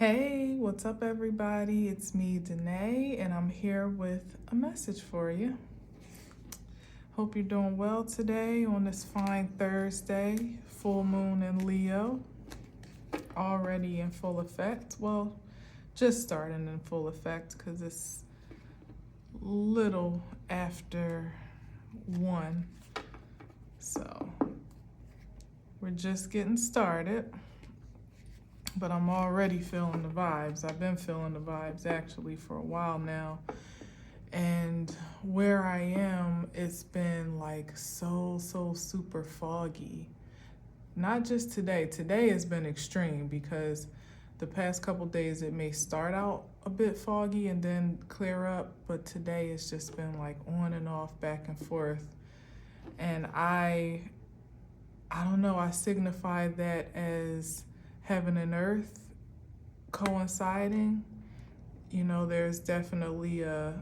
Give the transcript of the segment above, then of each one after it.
Hey, what's up, everybody? It's me, Danae, and I'm here with a message for you. Hope you're doing well today on this fine Thursday, full moon in Leo, already in full effect. Well, just starting in full effect because it's little after 1. So we're just getting started. But I'm already feeling the vibes. I've been feeling the vibes actually for a while now. And where I am, it's been like so super foggy. Not just today. Today has been extreme because the past couple days it may start out a bit foggy and then clear up, but today it's just been like on and off, back and forth. And I don't know, I signify that as heaven and earth coinciding. You know, there's definitely a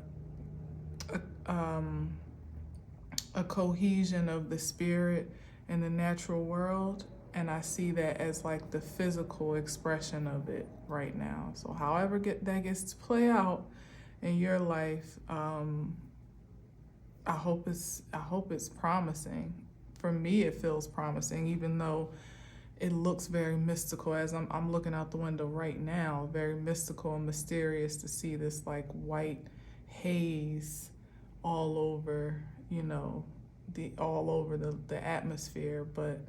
cohesion of the spirit and the natural world, and I see that as like the physical expression of it right now. So however that gets to play out in your life, I hope it's promising. For me, it feels promising, even though it looks very mystical as I'm looking out the window right now, very mystical and mysterious to see this like white haze all over, all over the atmosphere. But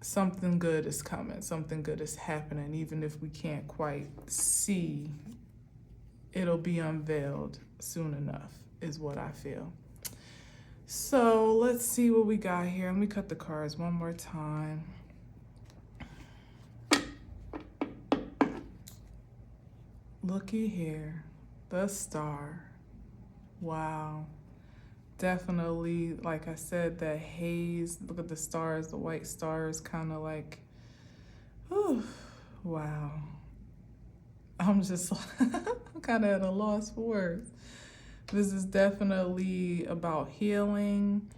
something good is coming, something good is happening. Even if we can't quite see, it'll be unveiled soon enough, is what I feel. So let's see what we got here. Let me cut the cards one more time. Looky here, the Star. Wow. Definitely, like I said, that haze. Look at the stars, the white stars, kind of like, whew, wow. I'm just kind of at a loss for words. This is definitely about healing.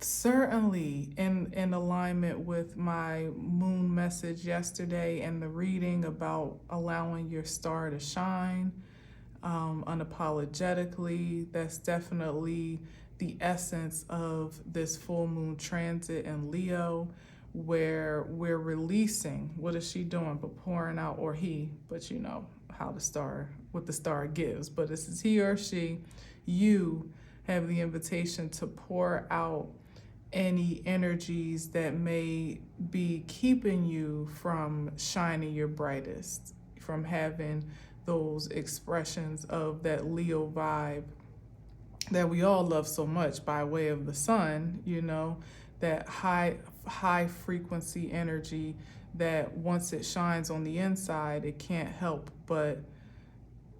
Certainly in alignment with my moon message yesterday and the reading about allowing your star to shine unapologetically. That's definitely the essence of this full moon transit in Leo, where we're releasing. What is she doing but pouring out, or he, but you know how what the star gives, but this is he or she. You have the invitation to pour out any energies that may be keeping you from shining your brightest, from having those expressions of that Leo vibe that we all love so much by way of the sun, that high frequency energy that once it shines on the inside, it can't help but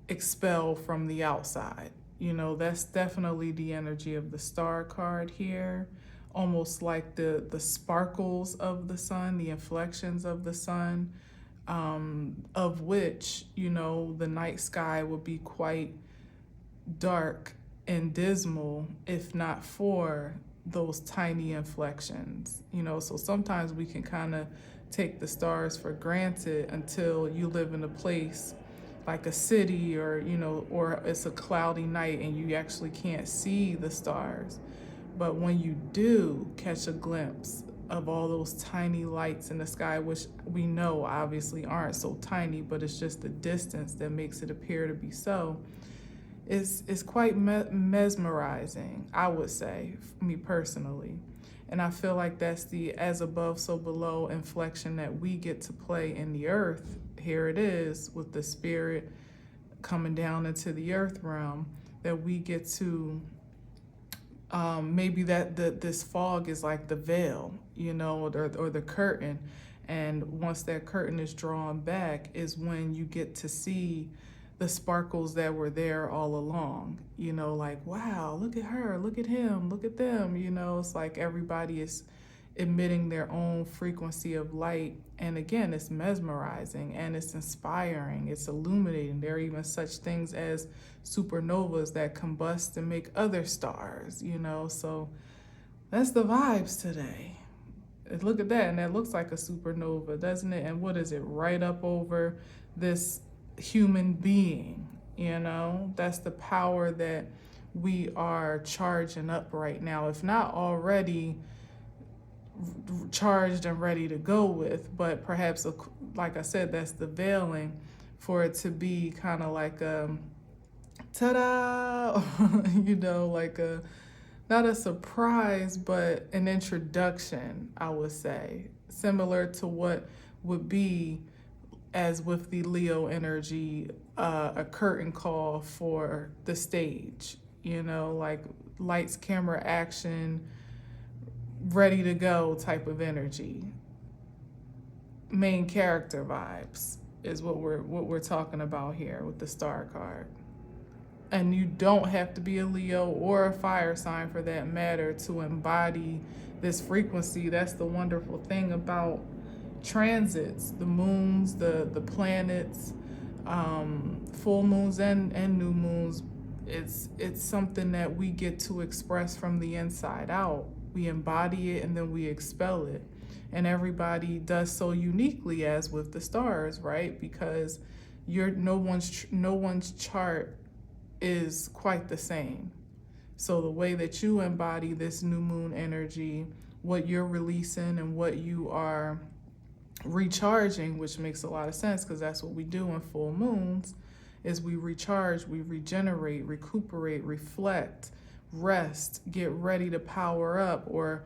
expel from the outside. That's definitely the energy of the Star card here. Almost like the sparkles of the sun, the inflections of the sun, of which, the night sky would be quite dark and dismal if not for those tiny inflections. So sometimes we can kind of take the stars for granted until you live in a place like a city, or it's a cloudy night and you actually can't see the stars. But when you do catch a glimpse of all those tiny lights in the sky, which we know obviously aren't so tiny, but it's just the distance that makes it appear to be so, it's quite mesmerizing, I would say, me personally. And I feel like that's the as above, so below inflection that we get to play in the earth. Here it is with the spirit coming down into the earth realm, that we get to maybe this fog is like the veil, or the curtain. And once that curtain is drawn back is when you get to see the sparkles that were there all along, like, wow, look at her, look at him, look at them. It's like everybody is emitting their own frequency of light. And again, it's mesmerizing and it's inspiring, it's illuminating. There are even such things as supernovas that combust and make other stars, so that's the vibes today. Look at that, and that looks like a supernova, doesn't it? And what is it? Right up over this human being, you know? That's the power that we are charging up right now, if not already charged and ready to go with, but perhaps, like I said, that's the veiling for it to be kind of like a ta-da, you know, like a, not a surprise, but an introduction, I would say, similar to what would be, as with the Leo energy, a curtain call for the stage, you know, like lights, camera, action, ready to go type of energy. Main character vibes is what we're talking about here with the star card. And you don't have to be a Leo or a fire sign for that matter to embody this frequency. That's the wonderful thing about transits, the moons, the planets, full moons and new moons. It's something that we get to express from the inside out. We embody it and then we expel it. And everybody does so uniquely, as with the stars, right? Because no one's chart is quite the same. So the way that you embody this new moon energy, what you're releasing and what you are recharging, which makes a lot of sense because that's what we do in full moons, is we recharge, we regenerate, recuperate, reflect, rest, get ready to power up, or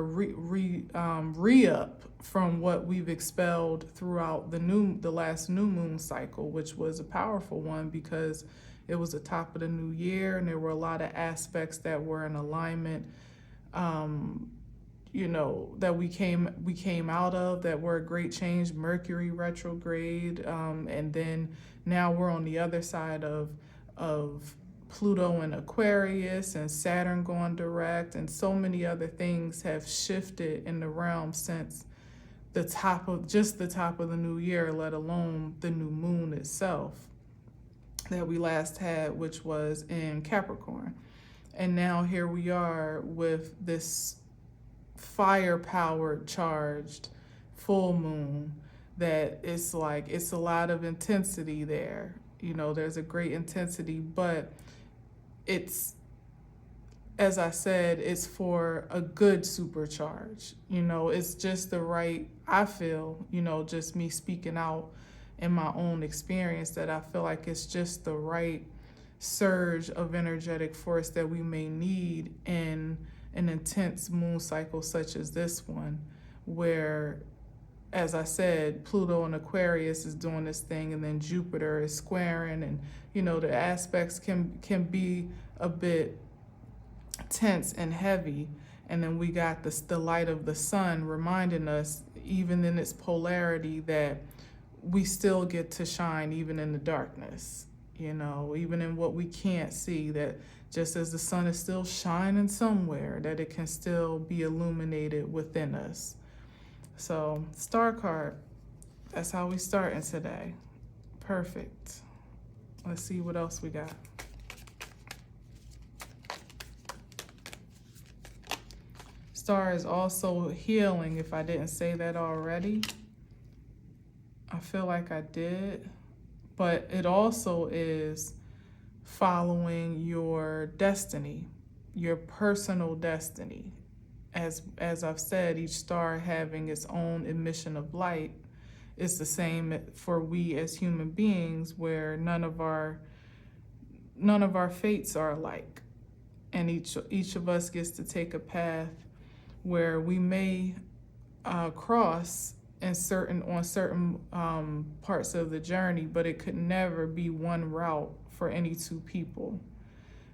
re-up from what we've expelled throughout the last new moon cycle, which was a powerful one because it was the top of the new year and there were a lot of aspects that were in alignment, you know, that we came out of, that were a great change. Mercury retrograde, and then now we're on the other side of Pluto and Aquarius and Saturn going direct, and so many other things have shifted in the realm since the top of the new year, let alone the new moon itself that we last had, which was in Capricorn. And now here we are with this fire-powered, charged full moon that it's like, it's a lot of intensity there. You know, there's a great intensity, but it's, as I said, it's for a good supercharge. You know, it's just the right, I feel, you know, just me speaking out in my own experience, that I feel like it's just the right surge of energetic force that we may need in an intense moon cycle such as this one, where, as I said, Pluto and Aquarius is doing this thing, and then Jupiter is squaring, and you know, the aspects can be a bit tense and heavy. And then we got the light of the sun reminding us, even in its polarity, that we still get to shine even in the darkness, you know, even in what we can't see, that just as the sun is still shining somewhere, that it can still be illuminated within us. So, star card, that's how we starting today. Perfect. Let's see what else we got. Star is also healing, if I didn't say that already. I feel like I did. But it also is following your destiny, your personal destiny. As I've said, each star having its own emission of light. It's the same for we as human beings, where none of our fates are alike. And each of us gets to take a path where we may cross on certain parts of the journey, but it could never be one route for any two people.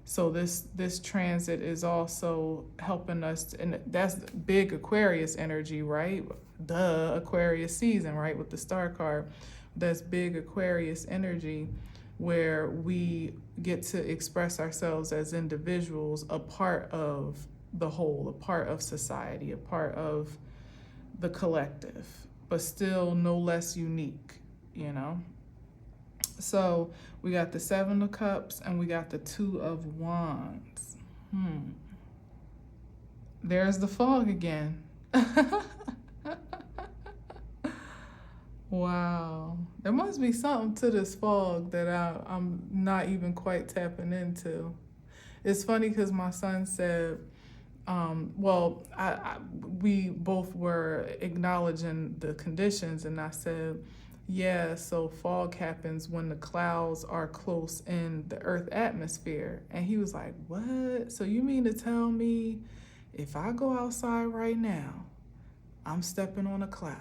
So this transit is also helping us, and that's big Aquarius energy, right? The Aquarius season, right? With the star card, that's big Aquarius energy, where we get to express ourselves as individuals, a part of the whole, a part of society, a part of the collective, but still no less unique, you know? So we got the Seven of Cups and we got the Two of Wands. There's the fog again. Wow. There must be something to this fog that I'm not even quite tapping into. It's funny because my son said, well, we both were acknowledging the conditions, and I said, yeah, so fog happens when the clouds are close in the Earth atmosphere. And he was like, what? So you mean to tell me if I go outside right now, I'm stepping on a cloud?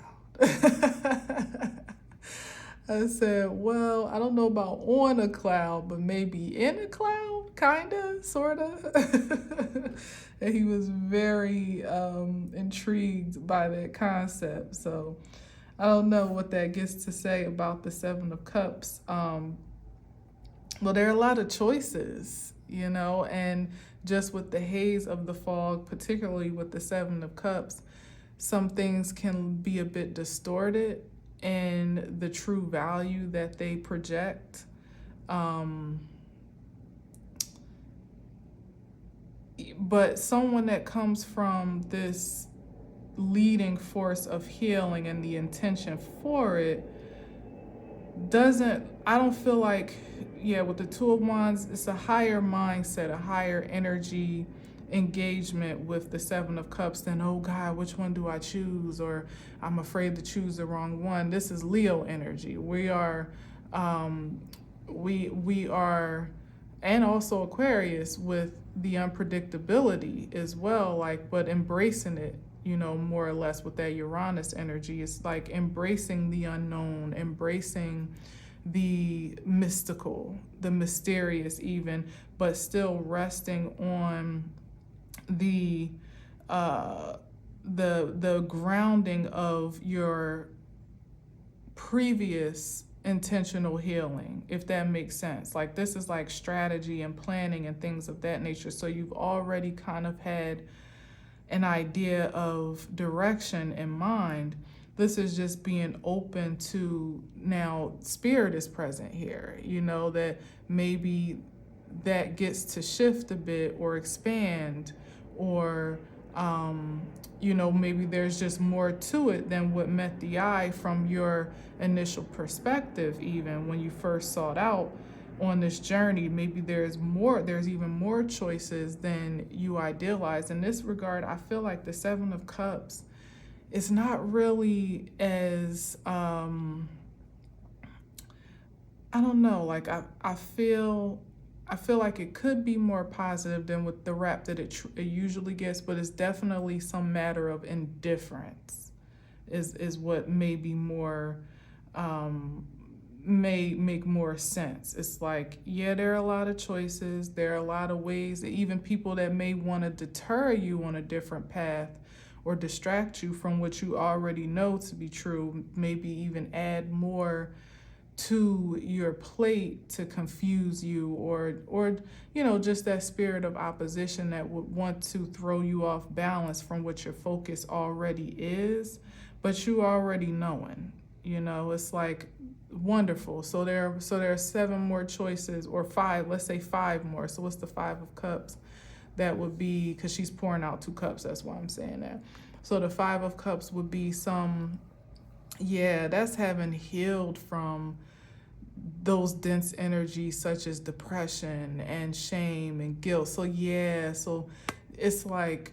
I said, well, I don't know about on a cloud, but maybe in a cloud, kind of, sort of. And he was very intrigued by that concept. So I don't know what that gets to say about the Seven of Cups. Well, there are a lot of choices, and just with the haze of the fog, particularly with the Seven of Cups, some things can be a bit distorted in the true value that they project. But someone that comes from this leading force of healing and the intention for it I don't feel like, with the Two of Wands, it's a higher mindset, a higher energy engagement with the Seven of Cups than, oh God, which one do I choose? Or I'm afraid to choose the wrong one. This is Leo energy. We are, and also Aquarius with the unpredictability as well, but embracing it, more or less with that Uranus energy. It's like embracing the unknown, embracing the mystical, the mysterious even, but still resting on the grounding of your previous intentional healing, if that makes sense. Like this is like strategy and planning and things of that nature. So you've already kind of had an idea of direction in mind. This is just being open to, now spirit is present here, that maybe that gets to shift a bit or expand, or maybe there's just more to it than what met the eye from your initial perspective. Even when you first sought out on this journey, maybe there's even more choices than you idealized. In this regard, I feel like the Seven of Cups is not really as I don't know, like I feel like it could be more positive than with the rap that it usually gets, but it's definitely some matter of indifference is what may be more may make more sense. It's like, there are a lot of choices. There are a lot of ways that even people that may want to deter you on a different path or distract you from what you already know to be true, maybe even add more to your plate to confuse you, or just that spirit of opposition that would want to throw you off balance from what your focus already is, but you already knowing. It's like wonderful. So there are 7 more choices, or 5, let's say 5 more. So what's the 5 of Cups? That would be, because she's pouring out 2 cups, that's why I'm saying that. So the 5 of Cups would be that's having healed from those dense energies such as depression and shame and guilt. So it's like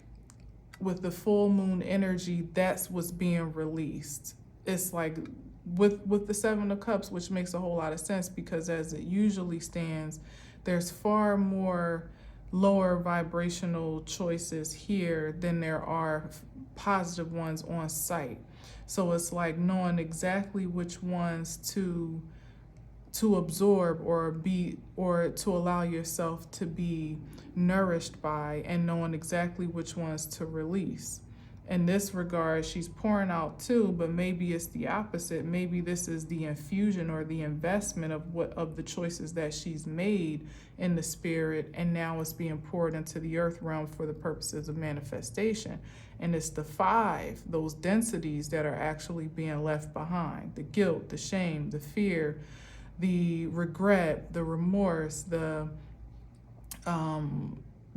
with the full moon energy, that's what's being released. It's like with the 7 of Cups, which makes a whole lot of sense, because as it usually stands, there's far more lower vibrational choices here than there are positive ones on site. So it's like knowing exactly which ones to absorb or to allow yourself to be nourished by, and knowing exactly which ones to release. In this regard, she's pouring out 2, but maybe it's the opposite. Maybe this is the infusion or the investment of the choices that she's made in the spirit, and now it's being poured into the earth realm for the purposes of manifestation. And it's the 5, those densities, that are actually being left behind: the guilt, the shame, the fear, the regret, the remorse, the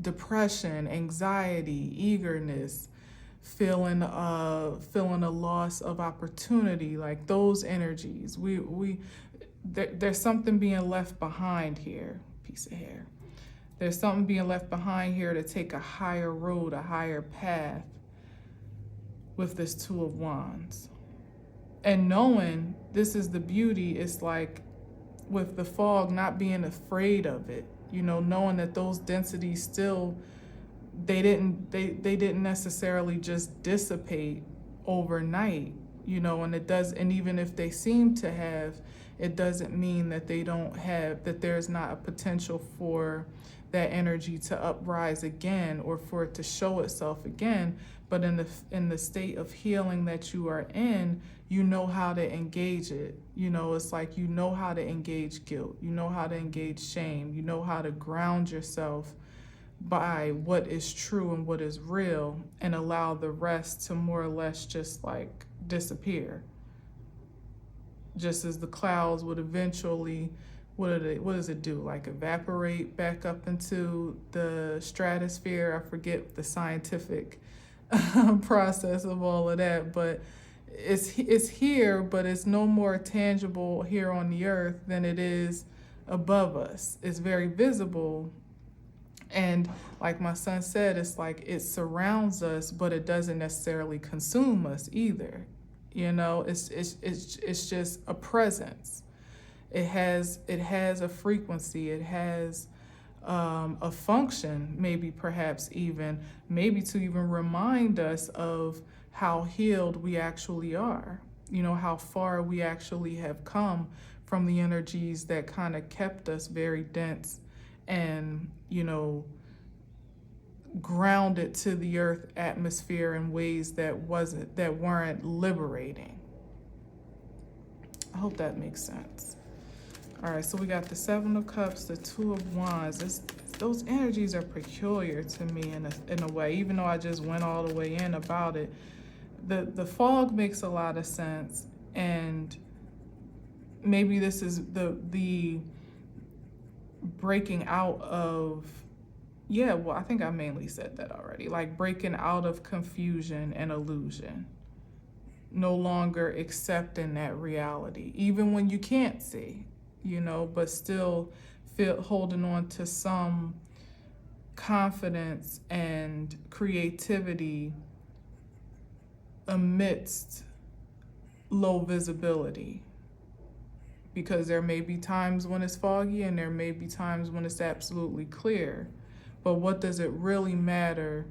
depression, anxiety, eagerness, feeling a loss of opportunity, like those energies. There's something being left behind here. Piece of hair. There's something being left behind here to take a higher road, a higher path with this Two of Wands. And knowing this is the beauty, it's like with the fog, not being afraid of it, knowing that those densities still, they didn't necessarily just dissipate overnight, and even if they seem to have, it doesn't mean that that there's not a potential for that energy to uprise again or for it to show itself again. But in the state of healing that you are in, you know how to engage it. It's like you know how to engage guilt, you know how to engage shame, you know how to ground yourself by what is true and what is real, and allow the rest to more or less just like disappear. Just as the clouds would eventually, what does it do? Like evaporate back up into the stratosphere. I forget the scientific process of all of that, but it's here, but it's no more tangible here on the earth than it is above us. It's very visible. And like my son said, it's like it surrounds us, but it doesn't necessarily consume us either. It's just a presence. It has a frequency. It has a function, maybe perhaps even, maybe to even remind us of how healed we actually are. How far we actually have come from the energies that kind of kept us very dense and, grounded to the earth atmosphere in ways that weren't liberating. I hope that makes sense. All right, so we got the Seven of Cups, the Two of Wands. Those energies are peculiar to me in a way, even though I just went all the way in about it. The fog makes a lot of sense, and maybe this is the breaking out of, I think I mainly said that already, like breaking out of confusion and illusion, no longer accepting that reality, even when you can't see, but still holding on to some confidence and creativity amidst low visibility. Because there may be times when it's foggy and there may be times when it's absolutely clear. But what does it really matter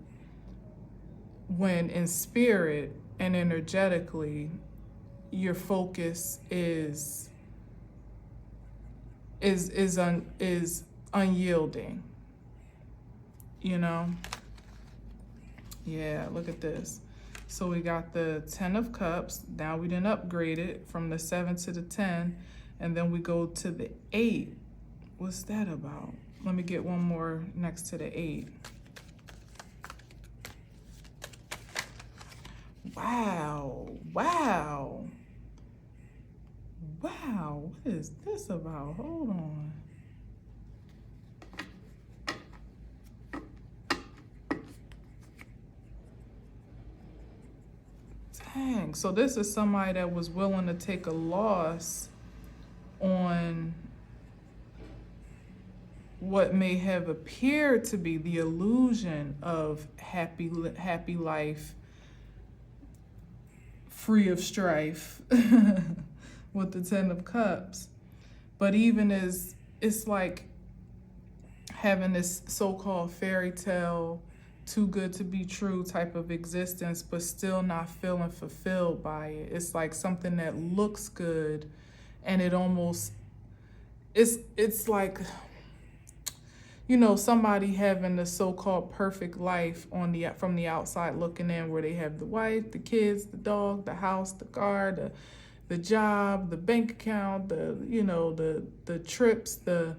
when in spirit and energetically your focus is unyielding? Yeah, look at this. So we got the 10 of Cups. Now we didn't upgrade it from the 7 to the 10. And then we go to the 8. What's that about? Let me get one more next to the 8. Wow. What is this about? Hold on. Dang, so this is somebody that was willing to take a loss on what may have appeared to be the illusion of happy life, free of strife, with the 10 of Cups. But even as it's like having this so-called fairy tale, too good to be true type of existence, but still not feeling fulfilled by it. It's like something that looks good, and it almost, it's like, somebody having the so-called perfect life from the outside looking in, where they have the wife, the kids, the dog, the house, the car, the job, the bank account, the trips, the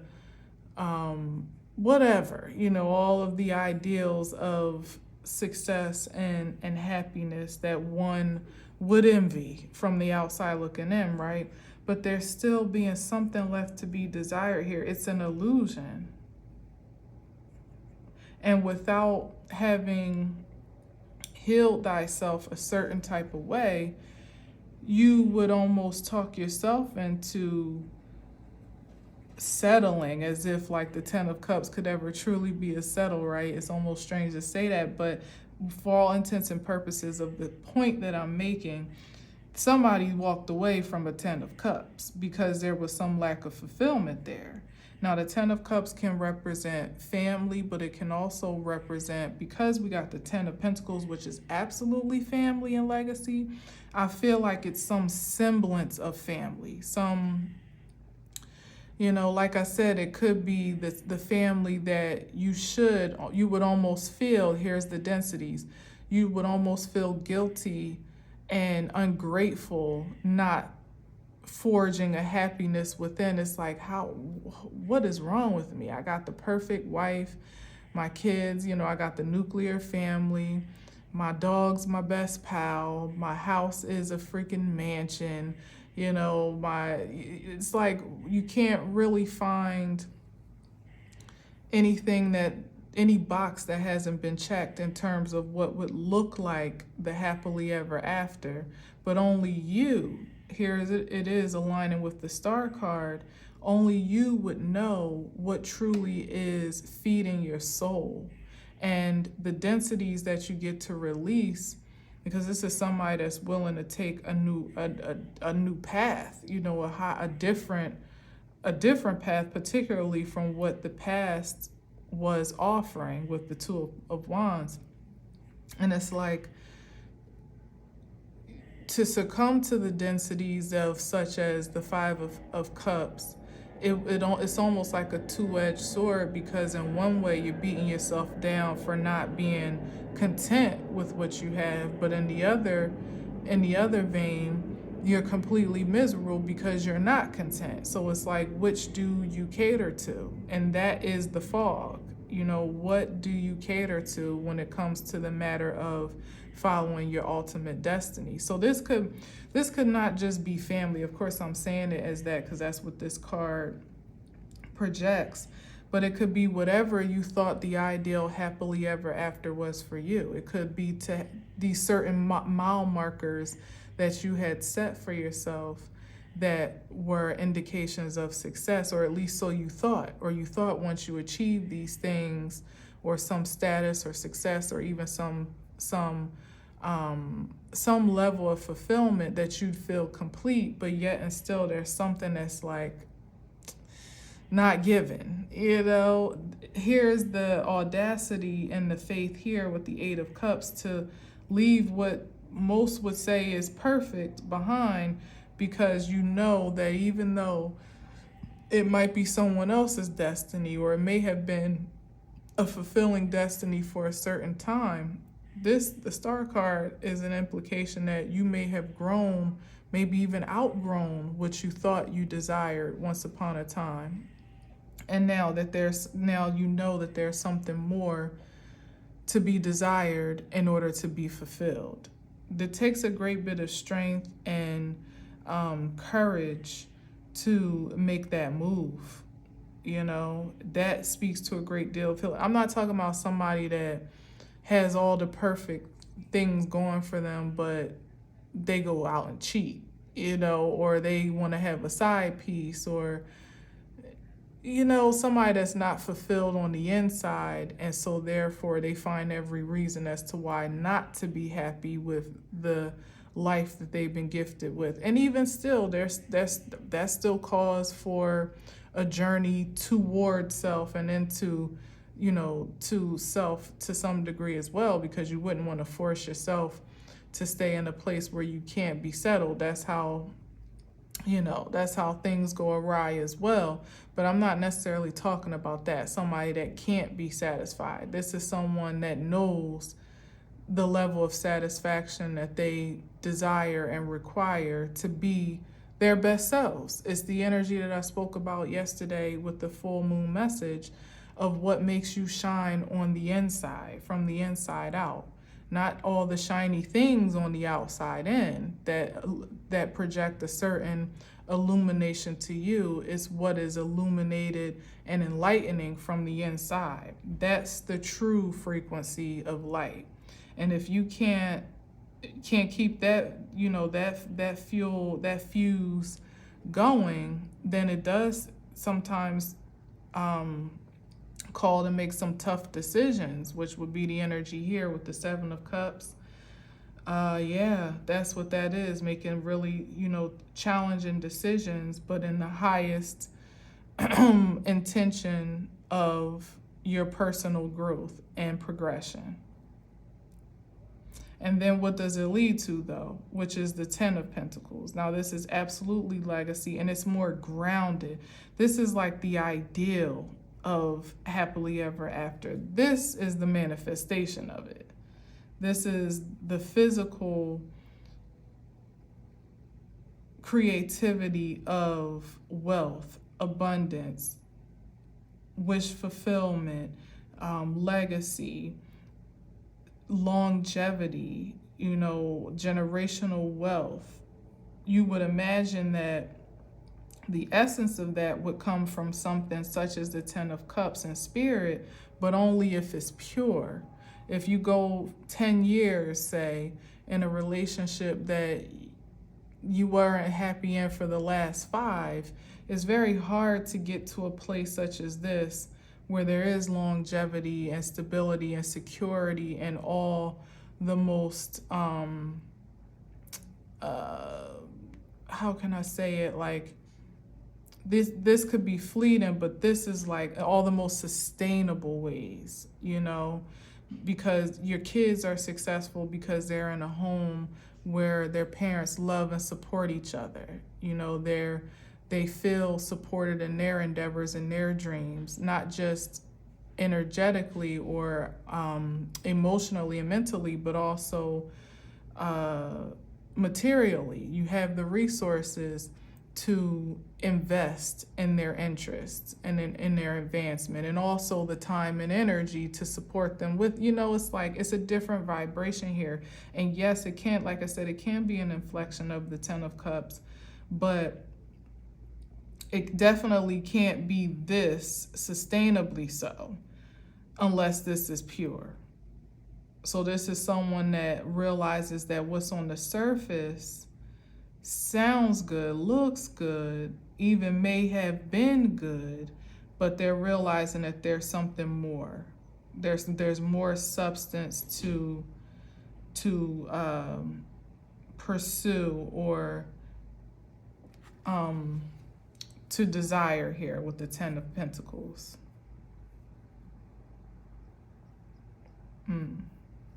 whatever, all of the ideals of success and happiness that one would envy from the outside looking in, right? But there's still being something left to be desired here. It's an illusion. And without having healed thyself a certain type of way, you would almost talk yourself into settling, as if like the Ten of Cups could ever truly be a settle, right? It's almost strange to say that, but for all intents and purposes of the point that I'm making, somebody walked away from a Ten of Cups because there was some lack of fulfillment there. Now, the Ten of Cups can represent family, but it can also represent, because we got the Ten of Pentacles, which is absolutely family and legacy, I feel like it's some semblance of family. Some, like I said, it could be the family that you would almost feel, here's the densities, you would almost feel guilty and ungrateful, not forging a happiness within. It's like, what is wrong with me? I got the perfect wife, my kids, I got the nuclear family, my dog's my best pal, my house is a freaking mansion, it's like you can't really find any box that hasn't been checked in terms of what would look like the happily ever after, but only you, here it is aligning with the Star card, only you would know what truly is feeding your soul. And the densities that you get to release, because this is somebody that's willing to take a new path, a different path, particularly from what the past was offering with the Two of Wands. And it's like, to succumb to the densities of such as the Five of Cups, it's almost like a two-edged sword, because in one way you're beating yourself down for not being content with what you have, but in the other vein, you're completely miserable because you're not content. So it's like, which do you cater to? And that is the fog. What do you cater to when it comes to the matter of following your ultimate destiny? So this could not just be family. Of course, I'm saying it as that because that's what this card projects. But it could be whatever you thought the ideal happily ever after was for you. It could be to these certain mile markers that you had set for yourself that were indications of success, or at least so you thought, or you thought once you achieved these things, or some status or success, or even some level of fulfillment, that you'd feel complete, but yet and still there's something that's like not given. Here's the audacity and the faith here with the Eight of Cups to leave what most would say is perfect behind, because that even though it might be someone else's destiny, or it may have been a fulfilling destiny for a certain time, the Star card is an implication that you may have grown, maybe even outgrown what you thought you desired once upon a time. And now that there's something more to be desired in order to be fulfilled. It takes a great bit of strength and courage to make that move. That speaks to a great deal of healing. I'm not talking about somebody that has all the perfect things going for them, but they go out and cheat, or they want to have a side piece, or somebody that's not fulfilled on the inside, and so therefore they find every reason as to why not to be happy with the life that they've been gifted with. And even still, that's still cause for a journey toward self and into, to self to some degree as well, because you wouldn't want to force yourself to stay in a place where you can't be settled. That's how things go awry as well. But I'm not necessarily talking about that, somebody that can't be satisfied. This is someone that knows the level of satisfaction that they desire and require to be their best selves. It's the energy that I spoke about yesterday with the full moon message of what makes you shine on the inside, from the inside out. Not all the shiny things on the outside in that project a certain illumination to you. Is what is illuminated and enlightening from the inside. That's the true frequency of light. And if you can't keep that, that fuel, that fuse going, then it does sometimes call to make some tough decisions, which would be the energy here with the Seven of Cups. Yeah, that's what that is, making really, challenging decisions, but in the highest intention of your personal growth and progression. And then what does it lead to, though? Which is the Ten of Pentacles. Now, this is absolutely legacy, and it's more grounded. This is like the ideal of happily ever after. This is the manifestation of it. This is the physical creativity of wealth, abundance, wish fulfillment, legacy, longevity, generational wealth. You would imagine that the essence of that would come from something such as the Ten of Cups in spirit, but only if it's pure. If you go 10 years, say, in a relationship that you weren't happy in for the last 5, it's very hard to get to a place such as this where there is longevity and stability and security and all the most, how can I say it, like, this could be fleeting, but this is like all the most sustainable ways, because your kids are successful because they're in a home where their parents love and support each other. They feel supported in their endeavors and their dreams, not just energetically or emotionally and mentally, but also materially. You have the resources to invest in their interests and in their advancement, and also the time and energy to support them with, it's like, it's a different vibration here. And yes, it can, like I said, it can be an inflection of the Ten of Cups, but it definitely can't be this sustainably so unless this is pure. So this is someone that realizes that what's on the surface sounds good, looks good, even may have been good, but they're realizing that there's something more. There's more substance to pursue or to desire here with the Ten of Pentacles.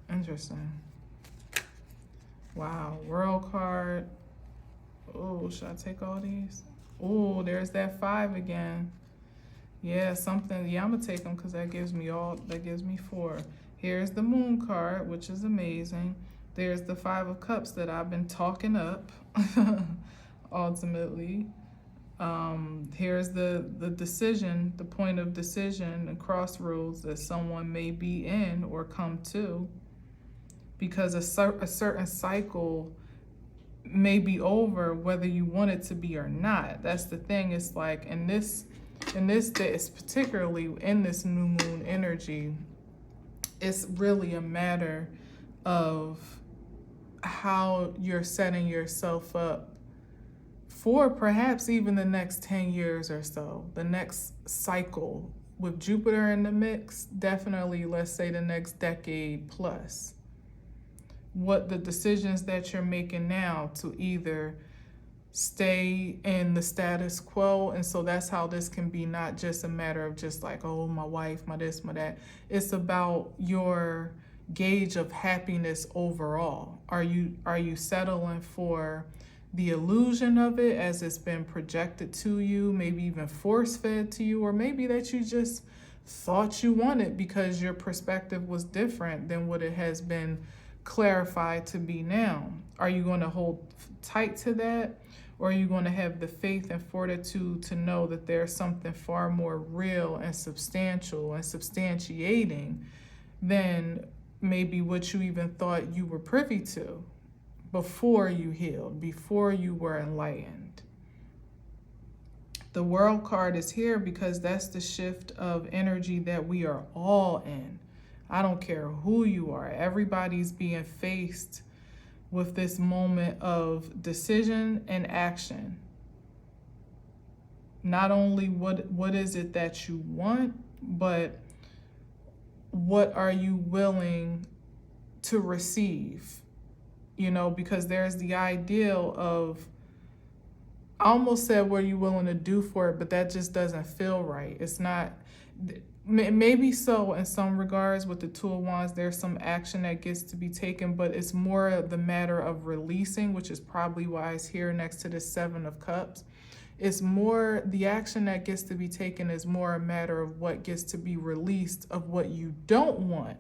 Interesting. Wow, World card. Oh, should I take all these? Oh, there's that 5 again. Yeah, something. Yeah, I'm gonna take them because that gives me 4. Here's the Moon card, which is amazing. There's the 5 of Cups that I've been talking up, ultimately. Here's the decision, the point of decision and crossroads that someone may be in or come to, because a certain cycle may be over whether you want it to be or not. That's the thing. It's like in this day, particularly in this new moon energy, it's really a matter of how you're setting yourself up for perhaps even the next 10 years or so, the next cycle. With Jupiter in the mix, definitely, let's say the next decade plus. What the decisions that you're making now to either stay in the status quo, and so that's how this can be not just a matter of just like, oh, my wife, my this, my that. It's about your gauge of happiness overall. Are you settling for the illusion of it as it's been projected to you, maybe even force-fed to you, or maybe that you just thought you wanted because your perspective was different than what it has been clarified to be now? Are you going to hold tight to that, or are you going to have the faith and fortitude to know that there's something far more real and substantial and substantiating than maybe what you even thought you were privy to before you healed, before you were enlightened? The World card is here because that's the shift of energy that we are all in. I don't care who you are. Everybody's being faced with this moment of decision and action. Not only what is it that you want, but what are you willing to receive? You know, because there's the ideal of, I almost said what are you willing to do for it, but that just doesn't feel right. It's not, maybe so in some regards with the Two of Wands, there's some action that gets to be taken, but it's more the matter of releasing, which is probably why it's here next to the Seven of Cups. It's more, the action that gets to be taken is more a matter of what gets to be released of what you don't want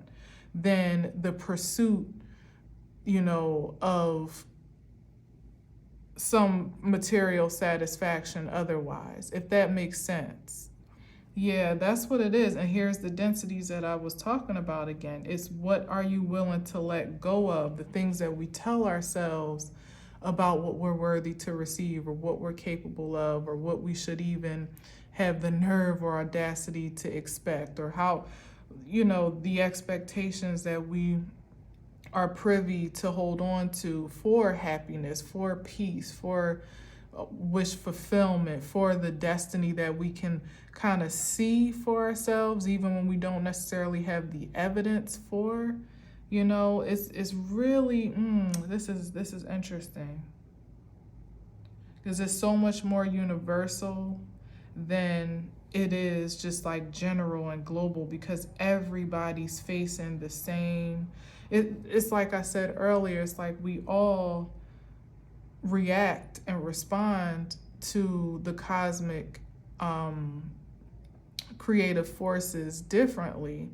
than the pursuit, you know, of some material satisfaction otherwise, if that makes sense. Yeah, that's what it is. And here's the densities that I was talking about again. It's what are you willing to let go of, the things that we tell ourselves about what we're worthy to receive or what we're capable of or what we should even have the nerve or audacity to expect, or how, you know, the expectations that we are privy to hold on to for happiness, for peace, for wish fulfillment, for the destiny that we can kind of see for ourselves, even when we don't necessarily have the evidence for. You know, it's really this is interesting, because it's so much more universal than it is just like general and global, because everybody's facing the same. It's like I said earlier, it's like we all react and respond to the cosmic creative forces differently,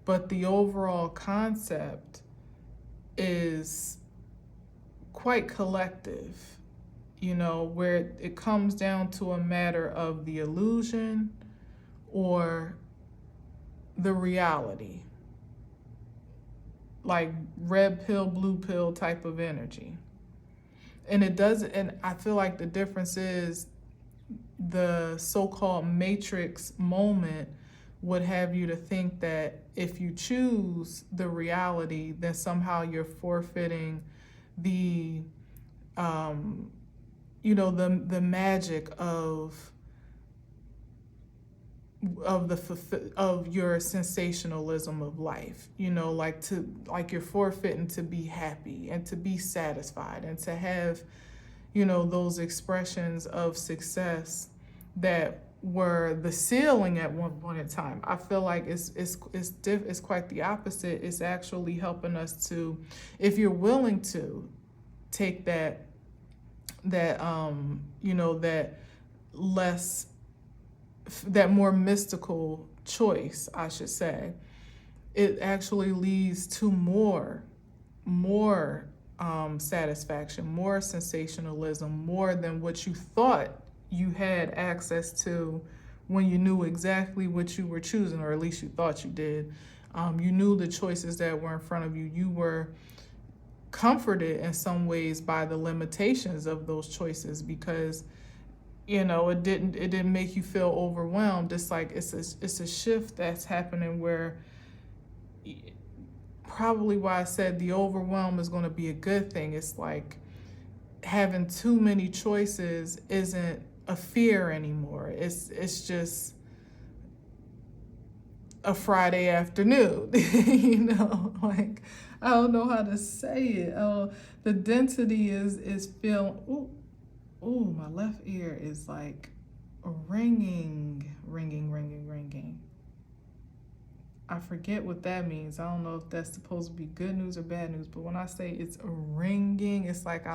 but the overall concept is quite collective, you know, where it comes down to a matter of the illusion or the reality, like red pill, blue pill type of energy. And it doesn't, and I feel like the difference is the so-called matrix moment would have you to think that if you choose the reality, then somehow you're forfeiting the, you know, the magic of your sensationalism of life, you know, like you're forfeiting to be happy and to be satisfied and to have, you know, those expressions of success that were the ceiling at one point in time. I feel like it's quite the opposite. It's actually helping us to, if you're willing to take that you know, that more mystical choice, I should say, it actually leads to more satisfaction, more sensationalism, more than what you thought you had access to when you knew exactly what you were choosing, or at least you thought you did. You knew the choices that were in front of you. You were comforted in some ways by the limitations of those choices, because, you know, it didn't make you feel overwhelmed. It's like it's a shift that's happening where, probably why I said the overwhelm is going to be a good thing. It's like having too many choices isn't a fear anymore. It's just a Friday afternoon, you know, like, I don't know how to say it. Oh, the density is feeling, ooh, my left ear is like ringing. I forget what that means. I don't know if that's supposed to be good news or bad news, but when I say it's ringing, it's like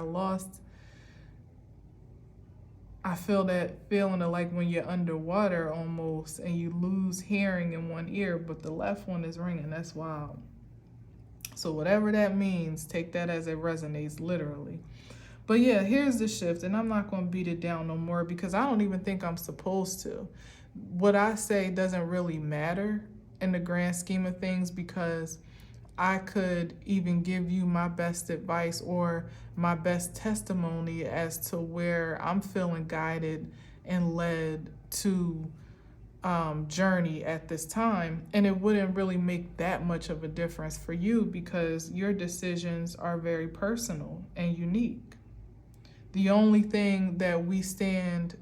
I feel that feeling of like when you're underwater almost and you lose hearing in one ear, but the left one is ringing. That's wild. So whatever that means, take that as it resonates literally. But yeah, here's the shift, and I'm not going to beat it down no more because I don't even think I'm supposed to. What I say doesn't really matter in the grand scheme of things, because I could even give you my best advice or my best testimony as to where I'm feeling guided and led to journey at this time, and it wouldn't really make that much of a difference for you because your decisions are very personal and unique. The only thing that we stand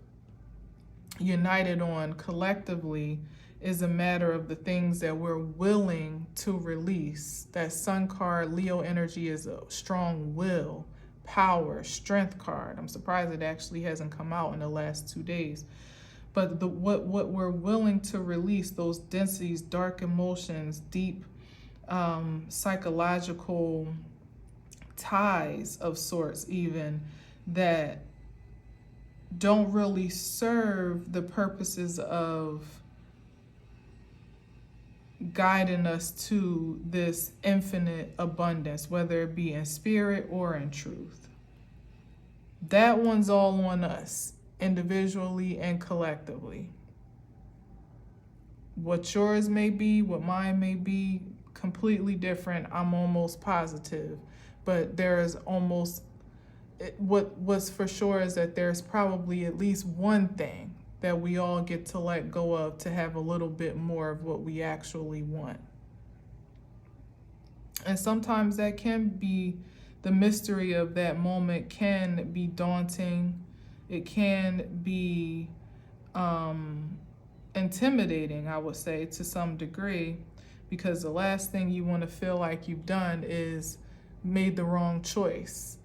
united on collectively is a matter of the things that we're willing to release. That Sun card, Leo energy, is a strong will, power, strength card. I'm surprised it actually hasn't come out in the last 2 days. But what we're willing to release, those densities, dark emotions, deep psychological ties of sorts, even that don't really serve the purposes of guiding us to this infinite abundance, whether it be in spirit or in truth. That one's all on us, individually and collectively. What yours may be, what mine may be, completely different, I'm almost positive. But there is almost, what's for sure is that there's probably at least one thing that we all get to let go of to have a little bit more of what we actually want. And sometimes that can be, the mystery of that moment can be daunting. It can be intimidating, I would say, to some degree, because the last thing you want to feel like you've done is made the wrong choice,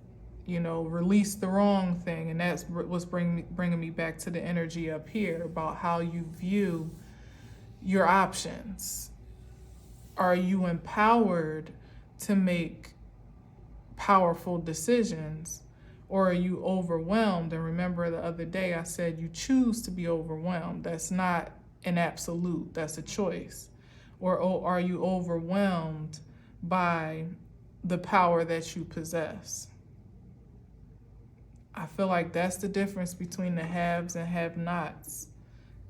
release the wrong thing. And that's what's bringing me back to the energy up here about how you view your options. Are you empowered to make powerful decisions, or are you overwhelmed? And remember the other day I said you choose to be overwhelmed. That's not an absolute, that's a choice. Or are you overwhelmed by the power that you possess? I feel like that's the difference between the haves and have-nots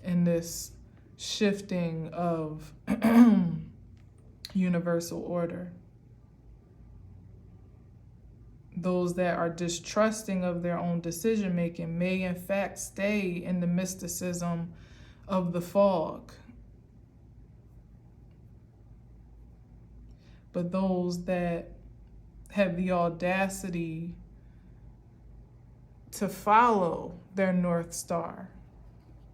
in this shifting of universal order. Those that are distrusting of their own decision making may in fact stay in the mysticism of the fog. But those that have the audacity to follow their North Star,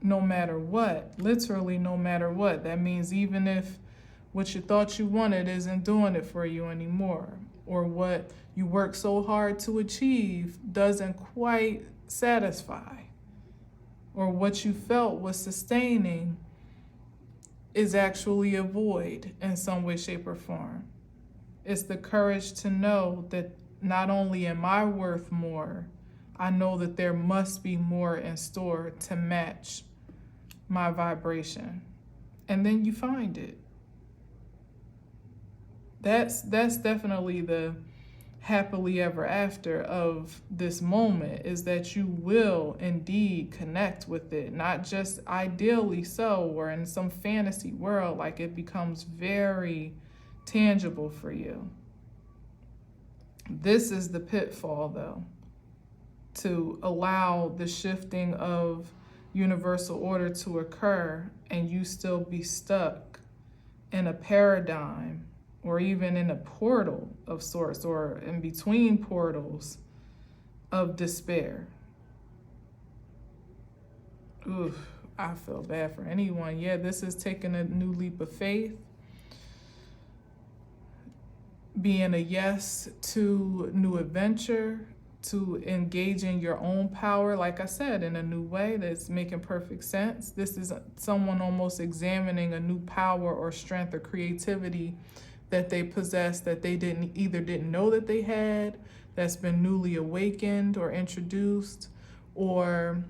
no matter what, literally no matter what. That means even if what you thought you wanted isn't doing it for you anymore, or what you worked so hard to achieve doesn't quite satisfy, or what you felt was sustaining is actually a void in some way, shape, or form. It's the courage to know that not only am I worth more, I know that there must be more in store to match my vibration. And then you find it. That's definitely the happily ever after of this moment, is that you will indeed connect with it, not just ideally so, or in some fantasy world, like it becomes very tangible for you. This is the pitfall, though, to allow the shifting of universal order to occur and you still be stuck in a paradigm or even in a portal of sorts, or in between portals of despair. Oof, I feel bad for anyone. Yeah, this is taking a new leap of faith, being a yes to new adventure, to engaging your own power, like I said, in a new way that's making perfect sense. This is someone almost examining a new power or strength or creativity that they possess, that they didn't know that they had, that's been newly awakened or introduced, or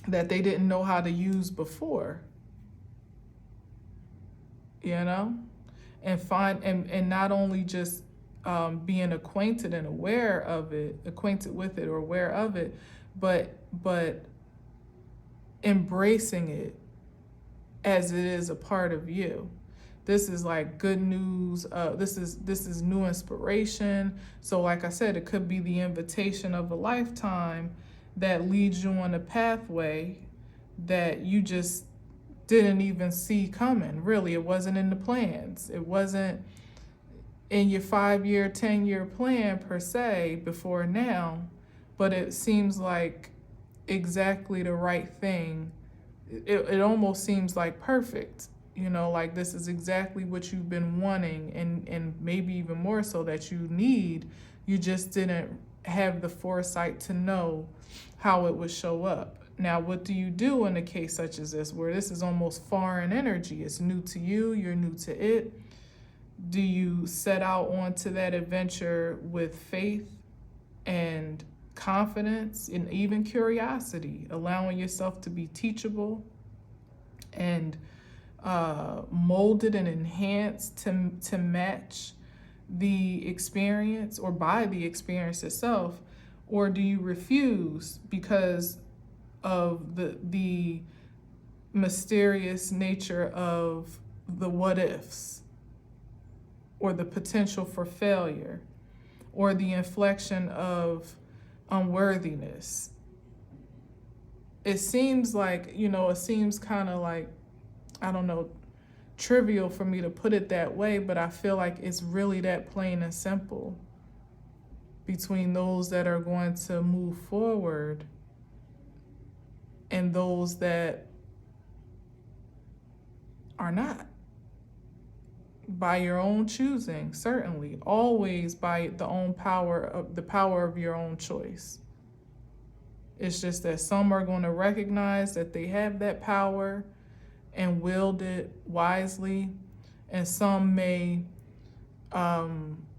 that they didn't know how to use before. And not only just being acquainted and aware of it, acquainted with it or aware of it, but embracing it as it is a part of you. This is like good news. This is new inspiration. So like I said, it could be the invitation of a lifetime that leads you on a pathway that you just didn't even see coming. Really, it wasn't in the plans. It wasn't in your 5-year, 10-year plan per se before now, but it seems like exactly the right thing. It almost seems like perfect, like this is exactly what you've been wanting, and maybe even more so that you need. You just didn't have the foresight to know how it would show up. Now, what do you do in a case such as this, where this is almost foreign energy? It's new to you, you're new to it. Do you set out onto that adventure with faith and confidence and even curiosity, allowing yourself to be teachable and molded and enhanced to match the experience or by the experience itself? Or do you refuse because of the mysterious nature of the what ifs, or the potential for failure, or the inflection of unworthiness? It seems like, it seems kind of like, I don't know, trivial for me to put it that way, but I feel like it's really that plain and simple between those that are going to move forward and those that are not. By your own choosing, certainly, always by the power of your own choice. It's just that some are going to recognize that they have that power and wield it wisely, and some may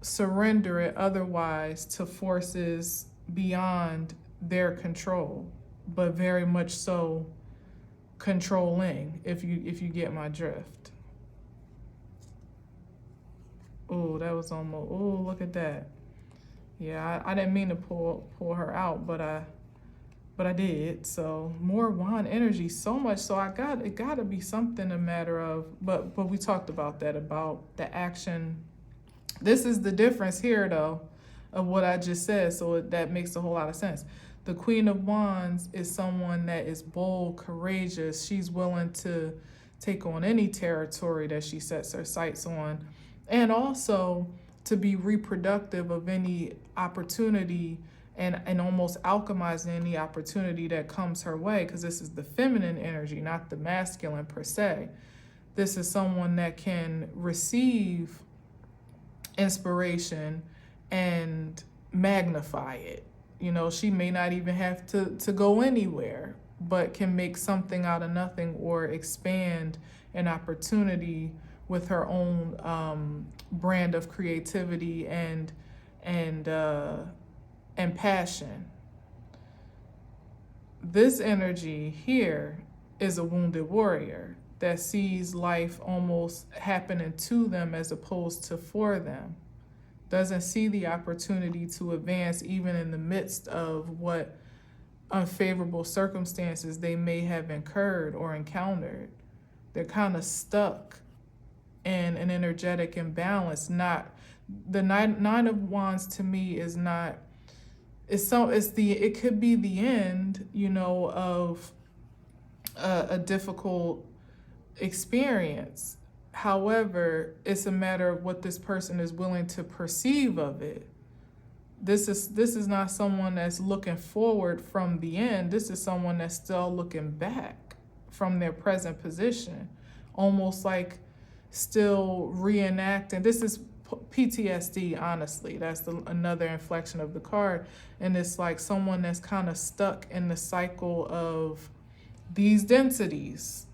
surrender it otherwise to forces beyond their control, but very much so controlling, if you get my drift. Oh, that was almost, oh, look at that. Yeah, I didn't mean to pull her out, but I did. So more wand energy, so much so it gotta be something a matter of, but we talked about that, about the action. This is the difference here though of what I just said, so that makes a whole lot of sense. The Queen of Wands is someone that is bold, courageous. She's willing to take on any territory that she sets her sights on, and also to be reproductive of any opportunity and almost alchemizing any opportunity that comes her way, because this is the feminine energy, not the masculine per se. This is someone that can receive inspiration and magnify it. She may not even have to go anywhere, but can make something out of nothing or expand an opportunity with her own brand of creativity and passion. This energy here is a wounded warrior that sees life almost happening to them as opposed to for them. Doesn't see the opportunity to advance even in the midst of what unfavorable circumstances they may have incurred or encountered. They're kind of stuck in an energetic imbalance. Not the nine of Wands to me is not. It could be the end, of a difficult experience. However, it's a matter of what this person is willing to perceive of it. This is not someone that's looking forward from the end. This is someone that's still looking back from their present position, almost like still reenacting. This is PTSD, honestly. That's another inflection of the card. And it's like someone that's kind of stuck in the cycle of these densities.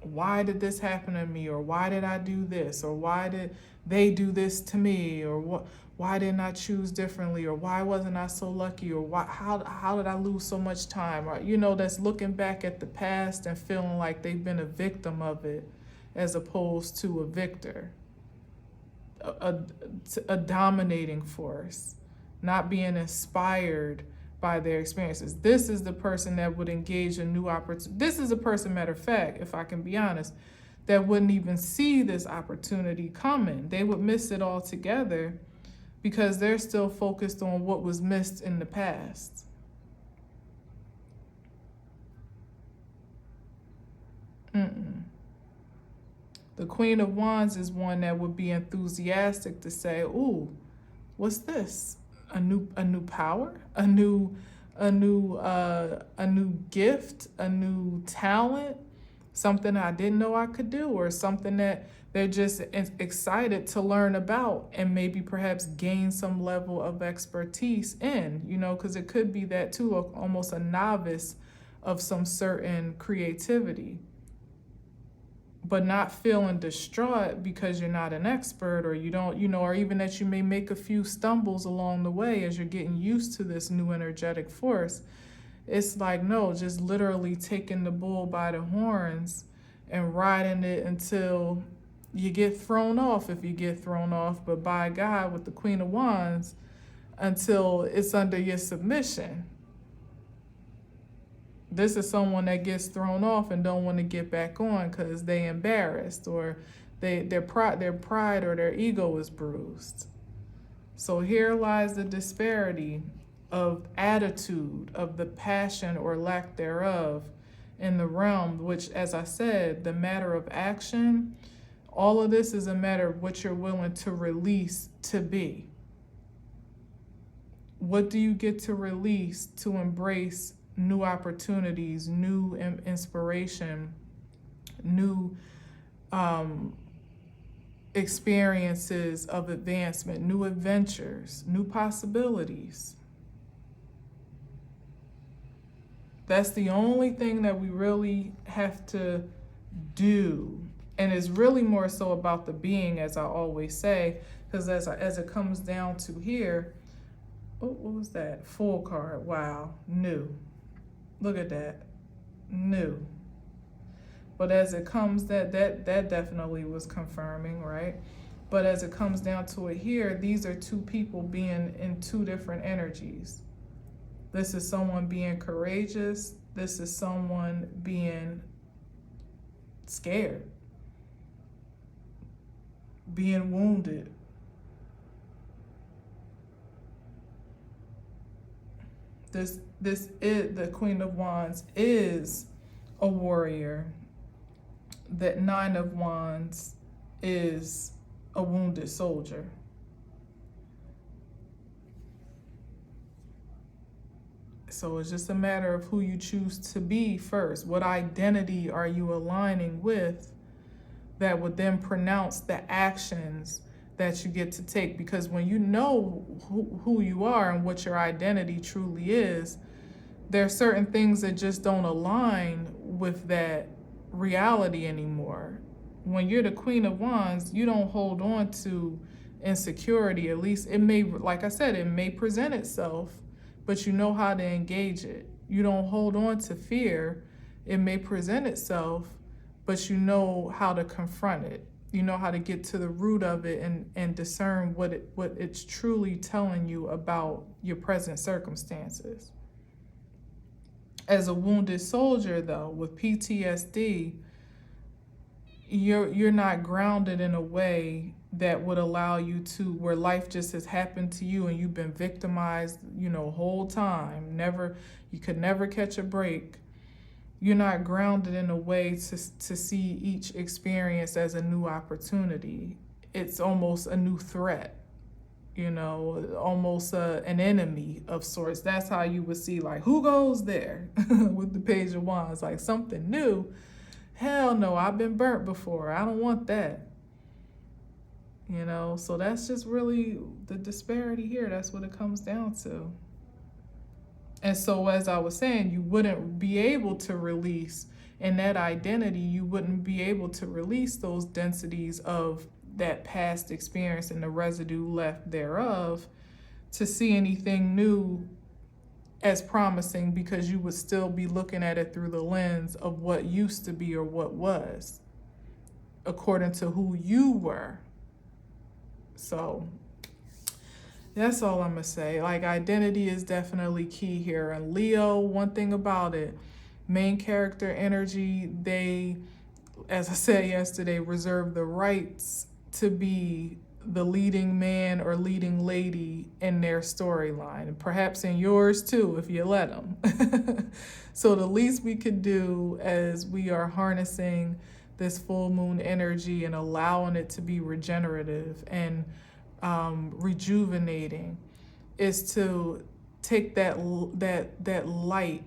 Why did this happen to me? Or why did I do this? Or why did they do this to me? Or why didn't I choose differently? Or why wasn't I so lucky? Or how did I lose so much time? Or, that's looking back at the past and feeling like they've been a victim of it as opposed to a victor. A dominating force, not being inspired by their experiences. This is the person that would engage in new opportunities. This is a person, matter of fact, if I can be honest, that wouldn't even see this opportunity coming. They would miss it altogether because they're still focused on what was missed in the past. The Queen of Wands is one that would be enthusiastic to say, "Ooh, what's this? A new power, a new gift, a new talent, something I didn't know I could do, or something that they're just excited to learn about and maybe perhaps gain some level of expertise in, because it could be that too, almost a novice of some certain creativity, but not feeling distraught because you're not an expert, or you don't, or even that you may make a few stumbles along the way as you're getting used to this new energetic force. It's like, no, just literally taking the bull by the horns and riding it until you get thrown off, if you get thrown off, but by God with the Queen of Wands, until it's under your submission. This is someone that gets thrown off and don't want to get back on because they embarrassed, or their pride or their ego is bruised. So here lies the disparity of attitude, of the passion or lack thereof in the realm, which, as I said, the matter of action, all of this is a matter of what you're willing to release to be. What do you get to release to embrace new opportunities, new inspiration, new experiences of advancement, new adventures, new possibilities? That's the only thing that we really have to do. And it's really more so about the being, as I always say, because as it comes down to here, oh, what was that? Full card. Wow. New. Look at that. New. But as it comes, that definitely was confirming, right? But as it comes down to it here, these are two people being in two different energies. This is someone being courageous. This is someone being scared, being wounded. This is the Queen of Wands is a warrior. That Nine of Wands is a wounded soldier. So it's just a matter of who you choose to be first. What identity are you aligning with that would then pronounce the actions that you get to take? Because when you know who you are and what your identity truly is, there are certain things that just don't align with that reality anymore. When you're the Queen of Wands, you don't hold on to insecurity. At least it may, like I said, it may present itself, but you know how to engage it. You don't hold on to fear. It may present itself, but you know how to confront it. You know how to get to the root of it and discern what it's truly telling you about your present circumstances. As a wounded soldier, though, with PTSD, you're not grounded in a way that would allow you to, where life just has happened to you and you've been victimized, whole time. You could never catch a break. You're not grounded in a way to see each experience as a new opportunity. It's almost a new threat, almost an enemy of sorts. That's how you would see, like, who goes there with the Page of Wands? Like, something new? Hell no, I've been burnt before. I don't want that. So that's just really the disparity here. That's what it comes down to. And so, as I was saying, you wouldn't be able to release in that identity, you wouldn't be able to release those densities of that past experience and the residue left thereof to see anything new as promising, because you would still be looking at it through the lens of what used to be or what was, according to who you were. So that's all I'm gonna say. Like, identity is definitely key here. And Leo, one thing about it, main character energy, they, as I said yesterday, reserve the rights to be the leading man or leading lady in their storyline, and perhaps in yours too, if you let them. So the least we could do as we are harnessing this full moon energy and allowing it to be regenerative and rejuvenating is to take that light,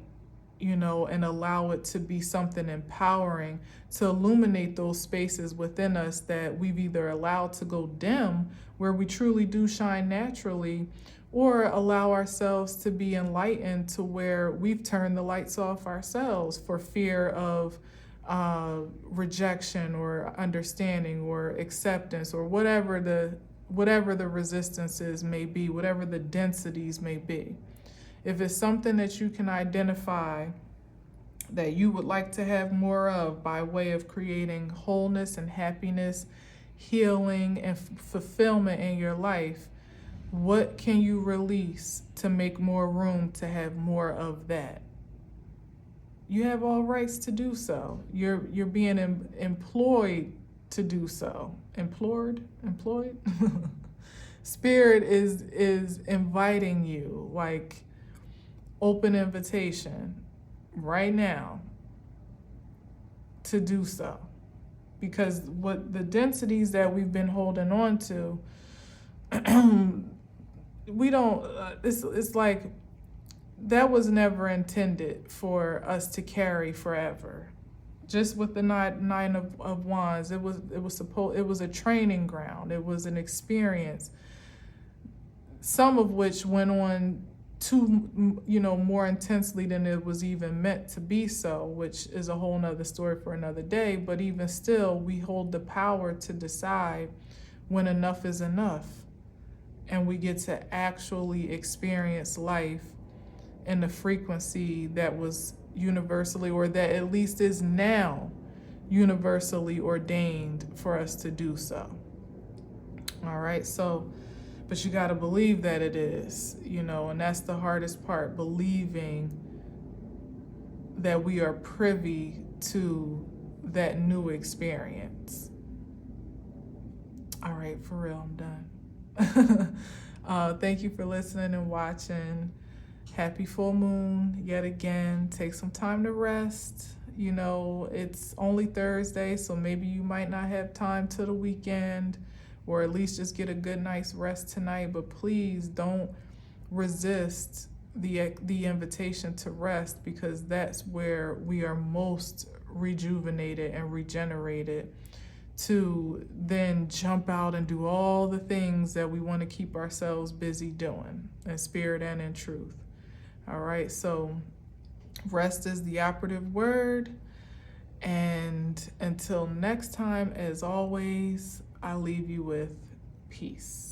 you know, and allow it to be something empowering to illuminate those spaces within us that we've either allowed to go dim, where we truly do shine naturally, or allow ourselves to be enlightened to where we've turned the lights off ourselves for fear of rejection or understanding or acceptance or whatever the resistances may be, whatever the densities may be. If it's something that you can identify that you would like to have more of by way of creating wholeness and happiness, healing and fulfillment in your life, what can you release to make more room to have more of that? You have all rights to do so. You're being employed to do so. Employed? Spirit is inviting you, like open invitation right now to do so. Because what the densities that we've been holding on to, we don't, it's like that was never intended for us to carry forever. Just with the nine of wands, it was a training ground. It was an experience, some of which went on too, you know, more intensely than it was even meant to be so, which is a whole nother story for another day. But even still, we hold the power to decide when enough is enough, and we get to actually experience life in the frequency that was universally, or that at least is now universally ordained for us to do so. All right, so, but you got to believe that it is, you know, and that's the hardest part, believing that we are privy to that new experience. All right, for real, I'm done. Thank you for listening and watching. Happy full moon yet again. Take some time to rest. You know, it's only Thursday, so maybe you might not have time till the weekend, or at least just get a good night's rest tonight. But please don't resist the invitation to rest, because that's where we are most rejuvenated and regenerated, to then jump out and do all the things that we want to keep ourselves busy doing, in spirit and in truth. All right, so rest is the operative word. And until next time, as always, I leave you with peace.